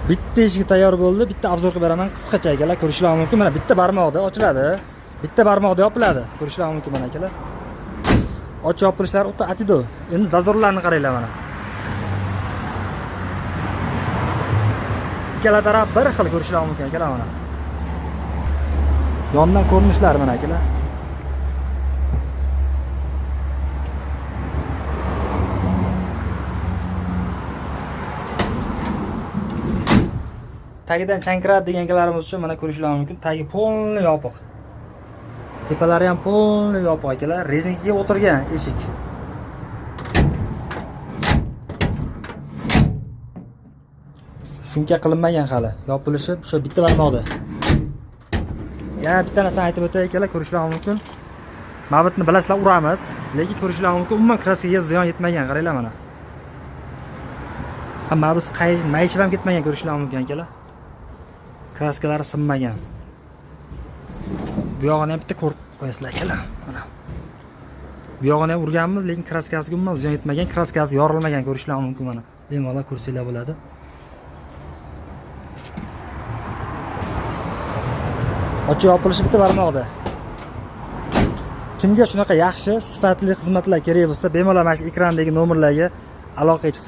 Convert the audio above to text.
Bitta eshigi tayyor bo'ldi. Bitta obzor qilib beraman qisqacha akalar, ko'rishingiz mumkin. Mana bitta barmoqda ochiladi. Bitta barmoqda yopiladi. Ko'rishingiz mumkin mana akalar. Ochib yopilishlari o'ta atido. Endi zazorlarni qaranglar mana. Ikkala taraf bir xil ko'rishingiz mumkin akalar mana. Yondan ko'rinishlar mana akalar. Tagidan chankiradi deganlarimiz uchun mana ko'rishingiz mumkin. Tagi polni yopiq. Tepalari ham polni yopiq akalar. Rezinkaga o'tirgan eshik. Shunga qilinmagan hali. Yopilishi o'sha bitta barmoqda. Yana bitta narsani aytib o'tay akalar, ko'rishingiz mumkin. Mabitni bilasizlar uramiz, lekin ko'rishingiz mumkin umuman kraskaga ziyon yetmagan. Qaranglar mana. Hamma biz mayishib ham ketmagan ko'rishingiz mumkin akalar. Kraskalari sinmagan. Bu yog'ini ham bitta ko'rib qo'yasizlar akalar. Mana. Bu yog'ini ham urganmiz, lekin kraskasiga umuman ziyon yetmagan, kraskasi yorilmagan ko'rishingiz mumkin mana. Bemalol ko'rsanglar bo'ladi. Ochib yopilishi bitta barmoqda. Kimga shunaqa yaxshi, sifatli xizmatlar kerak bo'lsa, bemalol mana shu ekrandagi nomerlarga aloqaga chiqsangiz